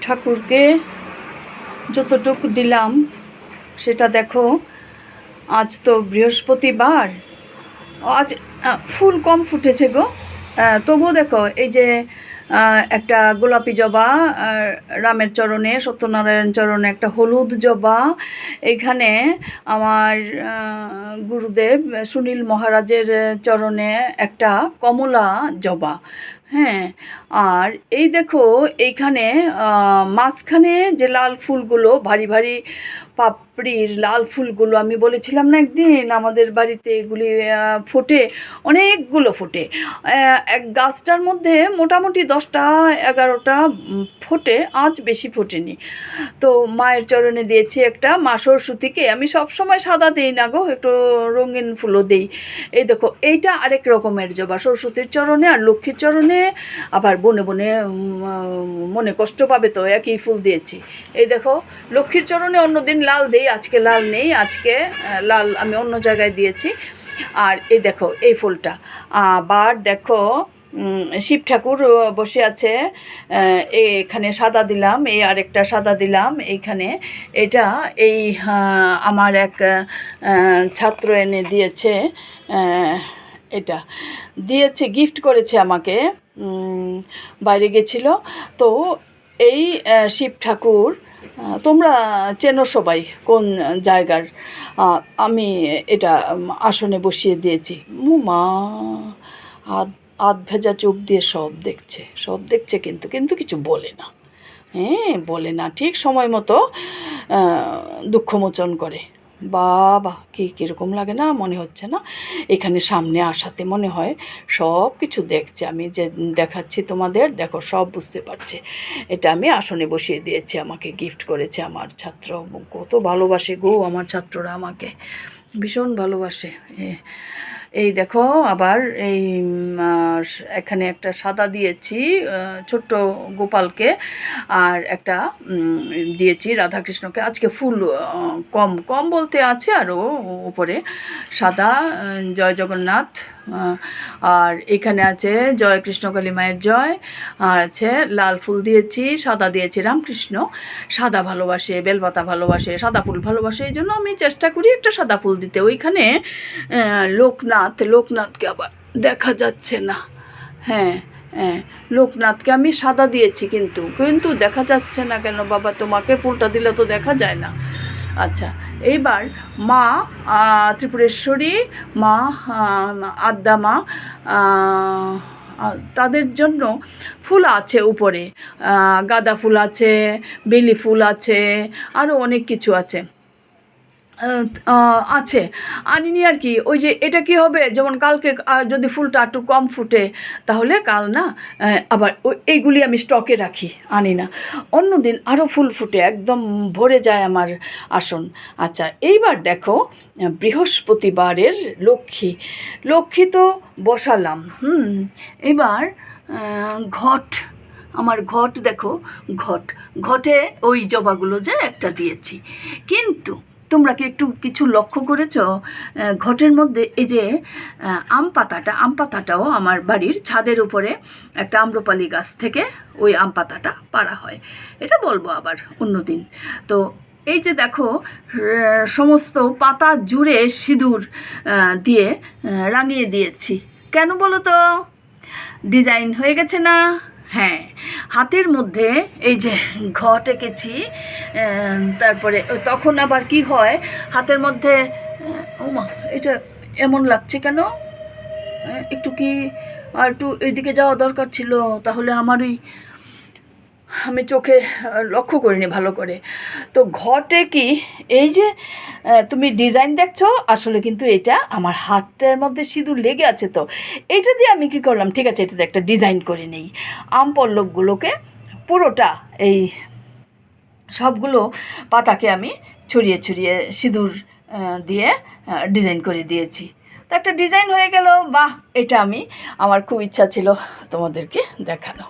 ঠাকুরকে যতটুকু দিলাম সেটা দেখো। আজ তো বৃহস্পতিবার, আজ ফুল কম ফুটেছে গো। তবুও দেখো এই যে একটা গোলাপি জবা রামের চরণে, সত্যনারায়ণ চরণে একটা হলুদ জবা, এখানে আমার গুরুদেব সুনীল মহারাজের চরণে একটা কমলা জবা। হ্যাঁ, আর এই দেখো এইখানে মাঝখানে যে লাল ফুলগুলো, ভারী ভারী পাপড়ির লাল ফুলগুলো, আমি বলেছিলাম না একদিন আমাদের বাড়িতে এগুলি ফোটে, অনেকগুলো ফোটে। এক গাছটার মধ্যে মোটামুটি 10টা-11টা ফোটে, আজ বেশি ফোটেনি। তো মায়ের চরণে দিয়েছি একটা, মা সরস্বতীকে আমি সব সময় সাদা দিই না গো, একটু রঙিন ফুলও দিই। এই দেখো এইটা আরেক রকমের জবা, সরস্বতীর চরণে আর লক্ষ্মীর চরণে। আবার বনে বনে মনে কষ্ট পাবে তো, একই ফুল দিয়েছি। এই দেখো লক্ষ্মীর চরণে অন্যদিন লাল দিই, আজকে লাল নেই, আজকে লাল আমি অন্য জায়গায় দিয়েছি। আর এই দেখো এই ফুলটা। আবার দেখো শিব ঠাকুর বসে আছে, এখানে সাদা দিলাম, এই আরেকটা সাদা দিলাম এইখানে। এটা এই আমার এক ছাত্র এনে দিয়েছে, এটা দিয়েছে, গিফট করেছে আমাকে, বাইরে গেছিলো তো। এই শিব ঠাকুর তোমরা চেনো সবাই কোন জায়গার। আমি এটা আসনে বসিয়ে দিয়েছি। মা আধ ভেজা চোখ দিয়ে সব দেখছে, কিন্তু কিছু বলে না। হ্যাঁ, বলে না, ঠিক সময় মতো দুঃখমোচন করে। বাবা কীরকম লাগে না, মনে হচ্ছে না এখানে সামনে আসাতে মনে হয় সব কিছু দেখছে। আমি যে দেখাচ্ছি তোমাদের, দেখো সব বুঝতে পারছে। এটা আমি আসনে বসিয়ে দিয়েছি, আমাকে গিফট করেছে আমার ছাত্র। কত ভালোবাসে গো আমার ছাত্ররা, আমাকে ভীষণ ভালোবাসে। এই দেখো আবার এই এখানে একটা সাদা দিয়েছি ছোট্ট গোপালকে, আর একটা দিয়েছি রাধাকৃষ্ণকে। আজকে ফুল কম বলতে আছে আরও উপরে সাদা, জয় জগন্নাথ। আর এখানে আছে জয় কৃষ্ণকালী মায়ের জয়, আর আছে লাল ফুল দিয়েছি, সাদা দিয়েছি রামকৃষ্ণ। সাদা ভালোবাসে, বেলপাতা ভালোবাসে, সাদা ফুল ভালোবাসে, এই জন্য আমি চেষ্টা করি একটা সাদা ফুল দিতে। ওইখানে লোকনাথকে আবার দেখা যাচ্ছে না। হ্যাঁ, লোকনাথকে আমি সাদা দিয়েছি, কিন্তু দেখা যাচ্ছে না কেন বাবা? তোমাকে ফুলটা দিলে তো দেখা যায় না। আচ্ছা, এইবার মা ত্রিপুরেশ্বরী, মা আদ্যা মা, তাদের জন্য ফুল আছে উপরে, গাঁদা ফুল আছে, বেলি ফুল আছে, আরও অনেক কিছু আছে আনিনি আর কি। ওই যে এটা কি হবে, যেমন কালকে যদি ফুলটা একটু কম ফুটে তাহলে কাল না আবার এইগুলি আমি স্টকে রাখি, আনি না। অন্য দিন আরও ফুল ফুটে একদম ভরে যায় আমার আসন। আচ্ছা, এইবার দেখো বৃহস্পতিবারের লক্ষ্মী তো বসালাম। এবার আমার ঘট দেখো, ঘটে ওই জবাগুলো যে একটা দিয়েছি। কিন্তু তোমরা কি একটু কিছু লক্ষ্য করেছ? ঘটের মধ্যে এই যে আম পাতাটাও আমার বাড়ির ছাদের উপরে একটা আম্রপালি গাছ থেকে ওই আম পাতাটা পাড়া হয়, এটা বলবো আবার অন্যদিন। তো এই যে দেখো সমস্ত পাতা জুড়ে সিঁদুর দিয়ে রাঙিয়ে দিয়েছি। কেন বলো তো? ডিজাইন হয়ে গেছে না? হ্যাঁ, হাতের মধ্যে এই যে ঘট এঁকেছি। তারপরে তখন আবার কি হয়, হাতের মধ্যে ওমা এটা এমন লাগছে কেন, একটু কি আর একটু এইদিকে যাওয়া দরকার ছিল, তাহলে আমি চোখে লক্ষ্য করিনি ভালো করে। তো ঘটে কি এই যে তুমি ডিজাইন দেখছো, আসলে কিন্তু এটা আমার হাতটার মধ্যে সিঁদুর লেগে আছে। তো এইটা দিয়ে আমি কি করলাম, ঠিক আছে এটাতে একটা ডিজাইন করে নেই। আম পল্লবগুলোকে পুরোটা এই সবগুলো পাতাকে আমি ছড়িয়ে সিঁদুর দিয়ে ডিজাইন করে দিয়েছি। তো একটা ডিজাইন হয়ে গেল। বাহ, এটা আমার খুব ইচ্ছা ছিল তোমাদেরকে দেখানো।